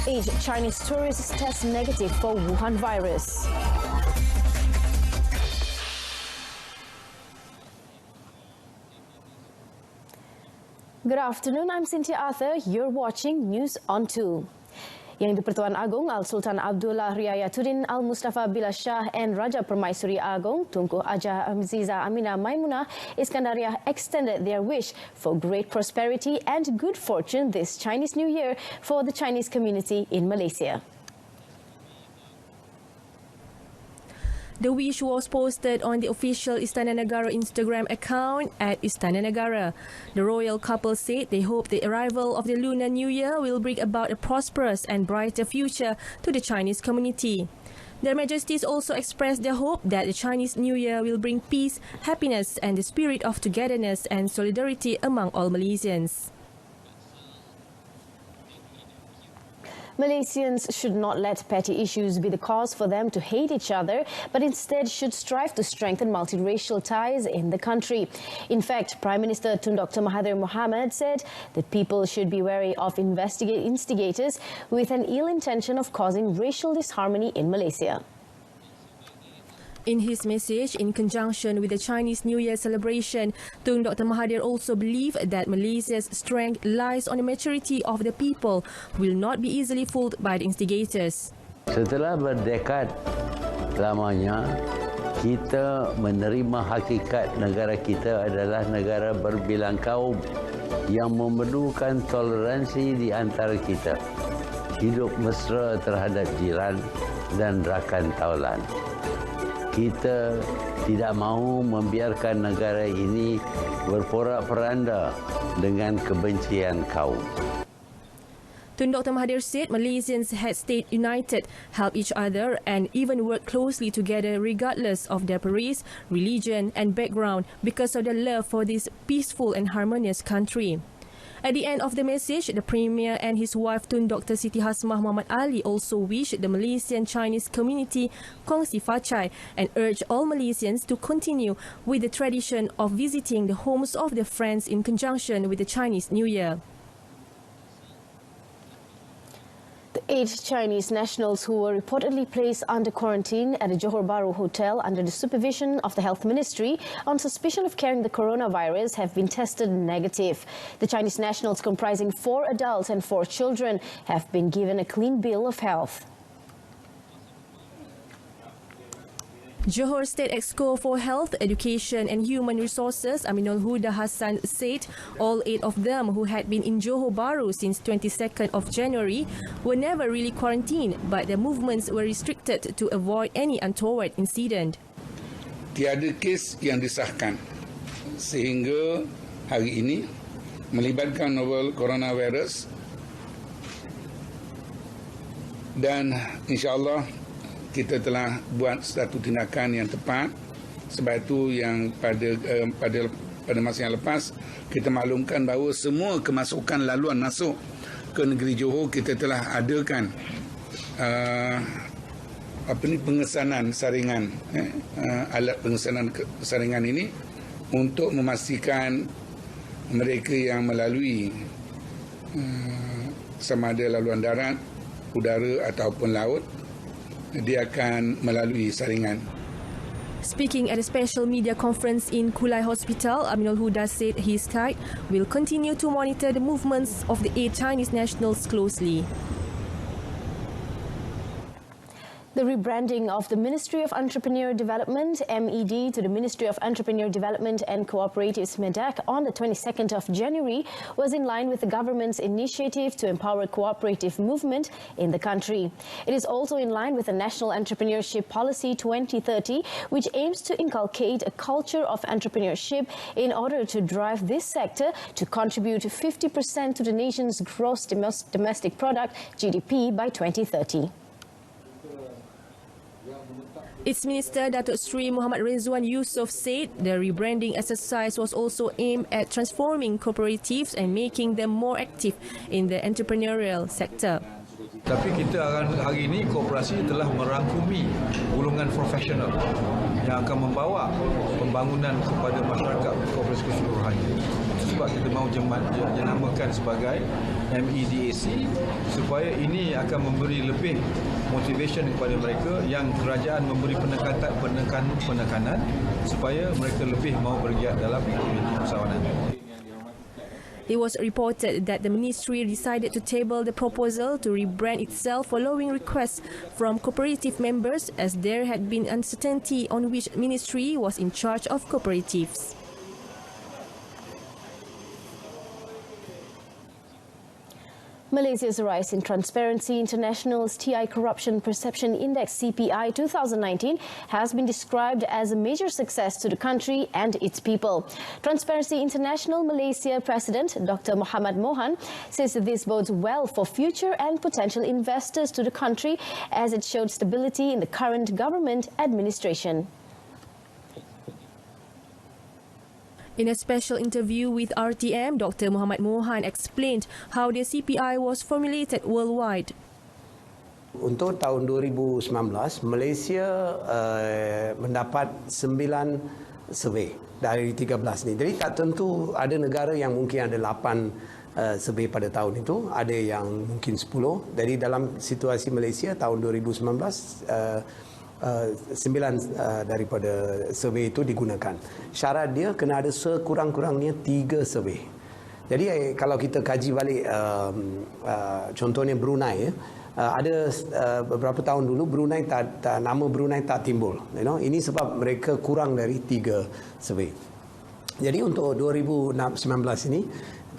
8 Chinese tourists test negative for Wuhan virus. Good afternoon, I'm Cynthia Arthur. You're watching News on 2. Yang di-Pertuan Agong Al-Sultan Abdullah Riayatuddin Al-Mustafa Billah Shah and Raja Permaisuri Agong Tunku Hajah Aziza Aminah Maimunah Iskandariah extended their wish for great prosperity and good fortune this Chinese New Year for the Chinese community in Malaysia. The wish was posted on the official Istana Negara Instagram account at Istana Negara. The royal couple said they hope the arrival of the Lunar New Year will bring about a prosperous and brighter future to the Chinese community. Their Majesties also expressed their hope that the Chinese New Year will bring peace, happiness and the spirit of togetherness and solidarity among all Malaysians. Malaysians should not let petty issues be the cause for them to hate each other, but instead should strive to strengthen multiracial ties in the country. In fact, Prime Minister Tun Dr. Mahathir Mohamad said that people should be wary of instigators with an ill intention of causing racial disharmony in Malaysia. In his message, in conjunction with the Chinese New Year celebration, Tun Dr. Mahathir also believed that Malaysia's strength lies on the maturity of the people who will not be easily fooled by the instigators. Setelah berdekad lamanya, kita menerima hakikat negara kita adalah negara berbilang kaum yang memerlukan toleransi di antara kita, hidup mesra terhadap jiran dan rakan taulan. Kita tidak mahu membiarkan negara ini berporak-poranda dengan kebencian kaum. Tun Dr. Mahathir said Malaysians had stayed united, helped each other and even worked closely together regardless of their race, religion and background because of their love for this peaceful and harmonious country. At the end of the message, the Premier and his wife Tun Dr. Siti Hasmah Muhammad Ali also wished the Malaysian Chinese community kongsi facai and urged all Malaysians to continue with the tradition of visiting the homes of their friends in conjunction with the Chinese New Year. The 8 Chinese nationals who were reportedly placed under quarantine at a Johor Bahru hotel under the supervision of the Health Ministry on suspicion of carrying the coronavirus have been tested negative. The Chinese nationals, comprising 4 adults and 4 children, have been given a clean bill of health. Johor State Exco for Health, Education and Human Resources Aminul Huda Hassan said all 8 of them who had been in Johor Bahru since 22nd of January were never really quarantined, but their movements were restricted to avoid any untoward incident. Tiada kes yang disahkan sehingga hari ini melibatkan novel coronavirus dan insya-Allah kita telah buat satu tindakan yang tepat. Sebab itu yang pada masa yang lepas kita maklumkan bahawa semua kemasukan laluan masuk ke negeri Johor kita telah adakan pengesanan saringan alat pengesanan saringan ini untuk memastikan mereka yang melalui sama ada laluan darat, udara ataupun laut dia akan melalui saringan. Speaking at a special media conference in Kulai Hospital, Aminul Huda said his side will continue to monitor the movements of the 8 Chinese nationals closely. The rebranding of the Ministry of Entrepreneur Development, MED, to the Ministry of Entrepreneur Development and Cooperatives, MEDAC, on the 22nd of January was in line with the government's initiative to empower cooperative movement in the country. It is also in line with the National Entrepreneurship Policy 2030, which aims to inculcate a culture of entrepreneurship in order to drive this sector to contribute 50% to the nation's gross domestic product, GDP, by 2030. Its Minister Datuk Sri Muhammad Rizwan Yusof said the rebranding exercise was also aimed at transforming cooperatives and making them more active in the entrepreneurial sector. Tapi kita hari ini koperasi telah merangkumi golongan profesional yang akan membawa pembangunan kepada masyarakat koperasi keseluruhannya. sebab kita mahu jenamakan sebagai MEDAC, supaya ini akan memberi lebih motivation kepada mereka yang kerajaan memberi penekanan supaya mereka lebih mahu bergiat dalam aktiviti usahawanan. It was reported that the ministry decided to table the proposal to rebrand itself following requests from cooperative members, as there had been uncertainty on which ministry was in charge of cooperatives. Malaysia's rise in Transparency International's TI Corruption Perception Index CPI 2019 has been described as a major success to the country and its people. Transparency International Malaysia President Dr. Muhammad Mohan says that this bodes well for future and potential investors to the country, as it showed stability in the current government administration. In a special interview with RTM, Dr. Muhammad Mohan explained how the CPI was formulated worldwide. Untuk tahun 2019, Malaysia mendapat 9 survey dari 13 ni. Jadi tak tentu, ada negara yang mungkin ada 8 survey pada tahun itu, ada yang mungkin 10. Jadi dalam situasi Malaysia tahun 2019, 9 daripada survey itu digunakan. Syarat dia kena ada sekurang-kurangnya 3 survey. Jadi kalau kita kaji balik contohnya Brunei, ada beberapa tahun dulu Brunei nama Brunei tak timbul. Ini sebab mereka kurang dari 3 survey. Jadi untuk 2019 ini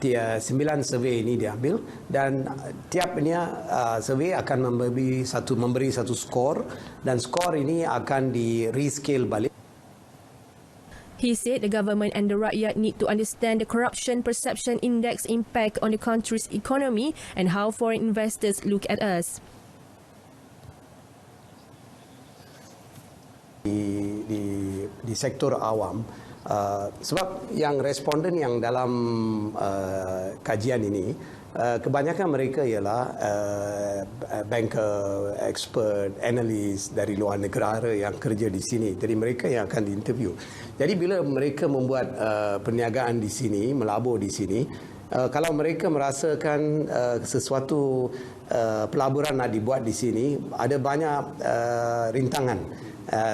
9 survey ini diambil, dan tiapnya survey akan memberi satu skor, dan skor ini akan di rescale balik. He said the government and the rakyat need to understand the Corruption Perception Index impact on the country's economy and how foreign investors look at us. Di sektor awam, sebab yang responden yang dalam kajian ini kebanyakan mereka ialah banker, expert, analis dari luar negara yang kerja di sini. Jadi mereka yang akan diinterview. Jadi bila mereka membuat perniagaan di sini, melabur di sini, kalau mereka merasakan sesuatu pelaburan nak dibuat di sini, ada banyak rintangan,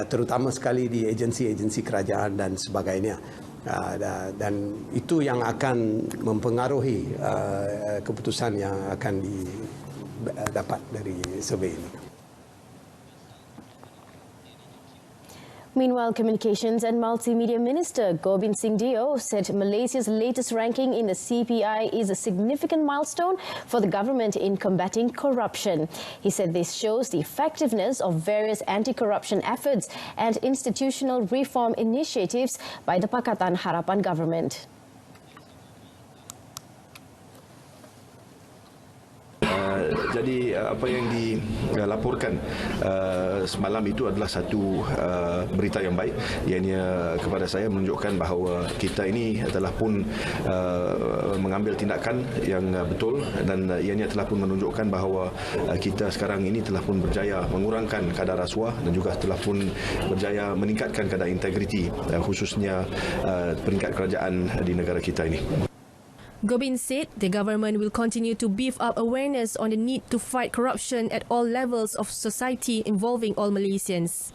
terutama sekali di agensi-agensi kerajaan dan sebagainya. Dan itu yang akan mempengaruhi keputusan yang akan didapat dari survei ini. Meanwhile, Communications and Multimedia Minister Gobind Singh Dio said Malaysia's latest ranking in the CPI is a significant milestone for the government in combating corruption. He said this shows the effectiveness of various anti-corruption efforts and institutional reform initiatives by the Pakatan Harapan government. Jadi apa yang dilaporkan semalam itu adalah satu berita yang baik, ianya kepada saya menunjukkan bahawa kita ini telah pun mengambil tindakan yang betul, dan ianya telah pun menunjukkan bahawa kita sekarang ini telah pun berjaya mengurangkan kadar rasuah dan juga telah pun berjaya meningkatkan kadar integriti, khususnya peringkat kerajaan di negara kita ini. Gobind said the government will continue to beef up awareness on the need to fight corruption at all levels of society involving all Malaysians.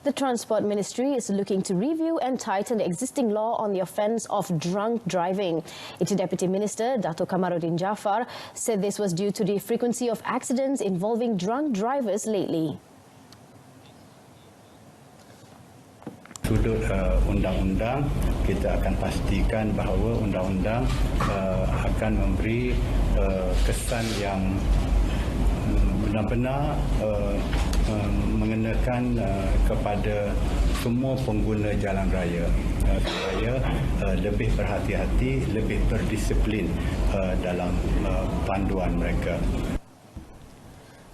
The Transport Ministry is looking to review and tighten the existing law on the offence of drunk driving. Its Deputy Minister, Dato' Kamaruddin Jaafar, said this was due to the frequency of accidents involving drunk drivers lately. Sudut undang-undang, kita akan pastikan bahawa undang-undang akan memberi kesan yang benar-benar mengenakan kepada semua pengguna jalan raya supaya lebih berhati-hati, lebih berdisiplin dalam panduan mereka.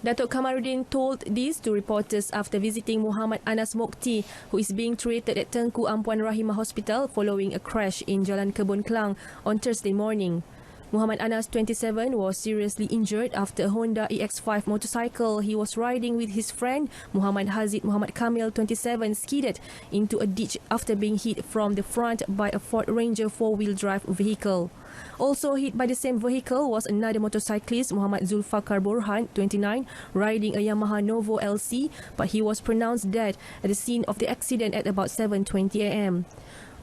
Datuk Kamaruddin told this to reporters after visiting Muhammad Anas Mokti, who is being treated at Tengku Ampuan Rahimah Hospital following a crash in Jalan Kebun Klang on Thursday morning. Muhammad Anas, 27, was seriously injured after a Honda EX5 motorcycle he was riding with his friend Muhammad Hazid Muhammad Kamil, 27, skidded into a ditch after being hit from the front by a Ford Ranger four-wheel drive vehicle. Also hit by the same vehicle was another motorcyclist, Muhammad Zulfakar Borhan, 29, riding a Yamaha Novo LC, but he was pronounced dead at the scene of the accident at about 7:20 a.m.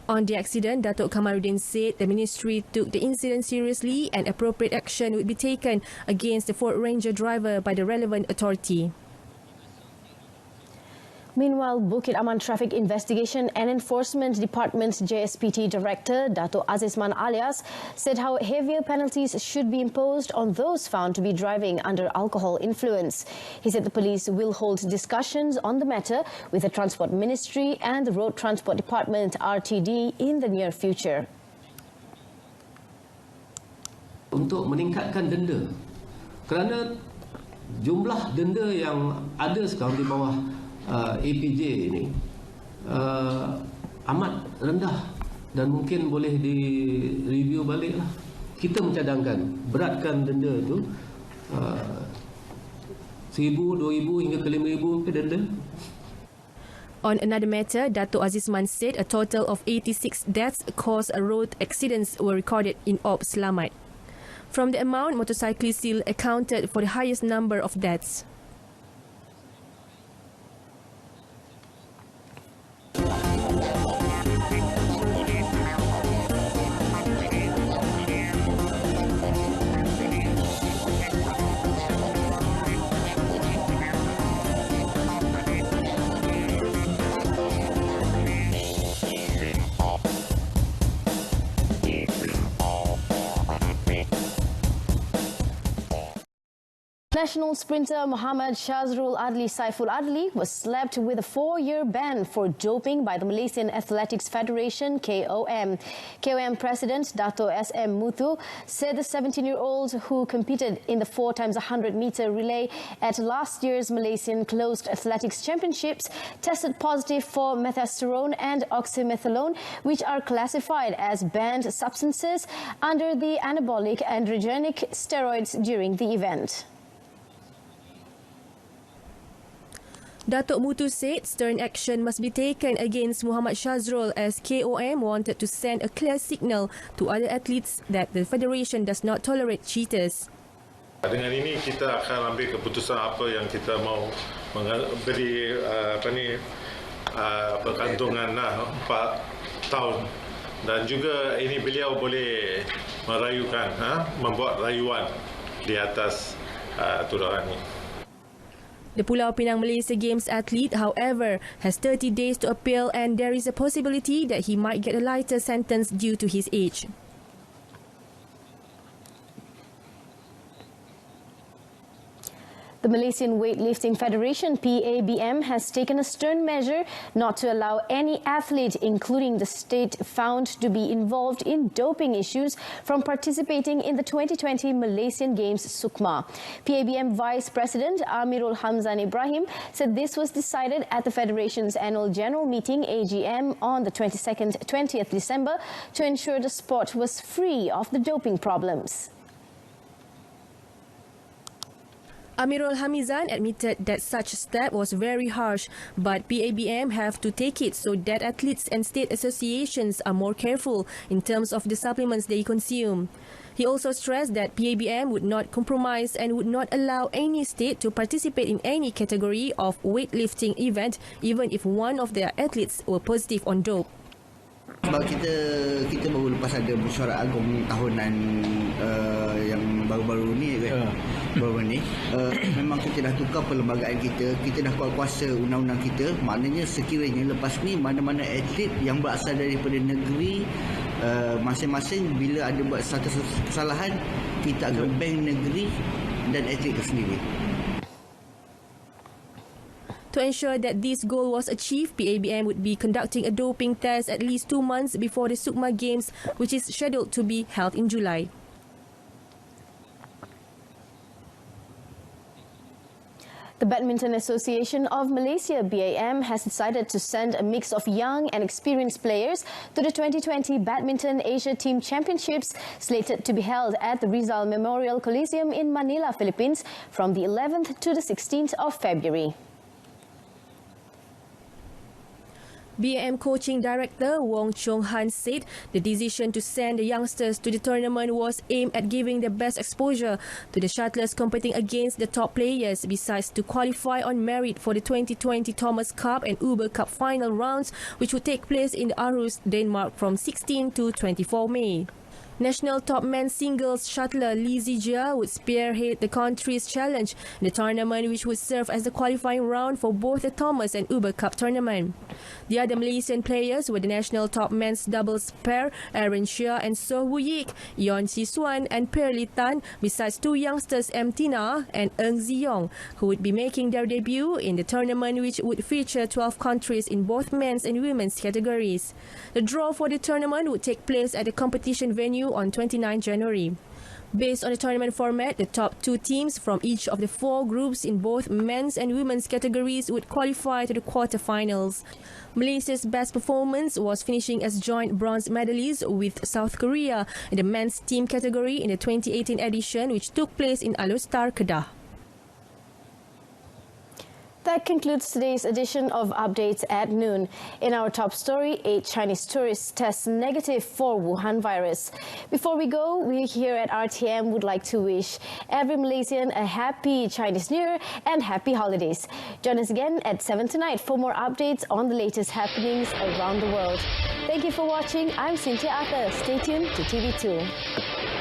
On the accident, Datuk Kamaruddin said the ministry took the incident seriously and appropriate action would be taken against the Ford Ranger driver by the relevant authority. Meanwhile, Bukit Aman Traffic Investigation and Enforcement Department JSPT Director Dato' Azizman Alias said how heavier penalties should be imposed on those found to be driving under alcohol influence. He said the police will hold discussions on the matter with the Transport Ministry and the Road Transport Department RTD in the near future. Untuk meningkatkan denda, kerana jumlah denda yang ada sekarang di bawah APJ ini amat rendah dan mungkin boleh direview balik lah. Kita mencadangkan beratkan denda itu 1,000, 2,000 hingga ke 5,000 ke denda. On another matter, Dato' Azizman said a total of 86 deaths caused road accidents were recorded in Ob Selamat. From the amount, motorcyclists still accounted for the highest number of deaths. National sprinter Muhammad SYAZRUL Adli Saiful Adli was slapped with a 4-year ban for doping by the Malaysian Athletics Federation, KOM. KOM President Dato' SM Muthu said the 17-year-old who competed in the 4x100 meter relay at last year's Malaysian Closed Athletics Championships tested positive for methasterone and oxymethylone, which are classified as banned substances under the anabolic androgenic steroids during the event. Datuk Muthu said stern action must be taken against Muhammad SYAZRUL as KOM wanted to send a clear signal to other athletes that the federation does not tolerate cheaters. Dengan ini kita akan ambil keputusan apa yang kita mau beri pergantungan 4 tahun dan juga ini beliau boleh merayukan, membuat rayuan di atas aturan ini. The Pulau Pinang Malaysia Games athlete, however, has 30 days to appeal and there is a possibility that he might get a lighter sentence due to his age. The Malaysian Weightlifting Federation, PABM, has taken a stern measure not to allow any athlete, including the state found to be involved in doping issues, from participating in the 2020 Malaysian Games Sukma. PABM Vice President Amirul Hamzan Ibrahim said this was decided at the Federation's annual general meeting, AGM, on the 20th December to ensure the sport was free of the doping problems. Amirul Hamizan admitted that such step was very harsh, but PABM have to take it so that athletes and state associations are more careful in terms of the supplements they consume. He also stressed that PABM would not compromise and would not allow any state to participate in any category of weightlifting event, even if one of their athletes were positive on dope. Sebab kita baru lepas ada mesyuarat agung tahunan yang baru-baru ni memang kita dah tukar perlembagaan kita dah kuasa undang-undang kita, maknanya sekiranya lepas ni mana-mana atlet yang berasal daripada negeri masing-masing bila ada buat satu kesalahan, kita akan ban negeri dan atlet itu sendiri. To ensure that this goal was achieved, PABM would be conducting a doping test at least 2 months before the Sukma Games, which is scheduled to be held in July. The The Badminton Association of Malaysia, BAM, has decided to send a mix of young and experienced players to the 2020 Badminton Asia Team Championships, slated to be held at the Rizal Memorial Coliseum in Manila, Philippines, from the 11th to the 16th of February. BAM Coaching Director Wong Chong Han said the decision to send the youngsters to the tournament was aimed at giving the best exposure to the shuttlers competing against the top players, besides to qualify on merit for the 2020 Thomas Cup and Uber Cup final rounds, which would take place in Aarhus, Denmark from 16 to 24 May. National top men's singles shuttler Lee Zijia would spearhead the country's challenge in the tournament, which would serve as the qualifying round for both the Thomas and Uber Cup tournament. The other Malaysian players were the national top men's doubles pair Aaron Shea and So Woo Yik, Yon Si Suan and Perli Tan, besides two youngsters M. Tina and Eng Ziyong, who would be making their debut in the tournament, which would feature 12 countries in both men's and women's categories. The draw for the tournament would take place at the competition venue on 29 January. Based on the tournament format, the top two teams from each of the four groups in both men's and women's categories would qualify to the quarterfinals. Malaysia's best performance was finishing as joint bronze medalists with South Korea in the men's team category in the 2018 edition, which took place in Alor, Kedah. That concludes today's edition of Updates at Noon. In our top story, 8 Chinese tourists test negative for Wuhan virus. Before we go, we here at RTM would like to wish every Malaysian a happy Chinese New Year and happy holidays. Join us again at 7 tonight for more updates on the latest happenings around the world. Thank you for watching. I'm Cynthia Arthur. Stay tuned to TV2.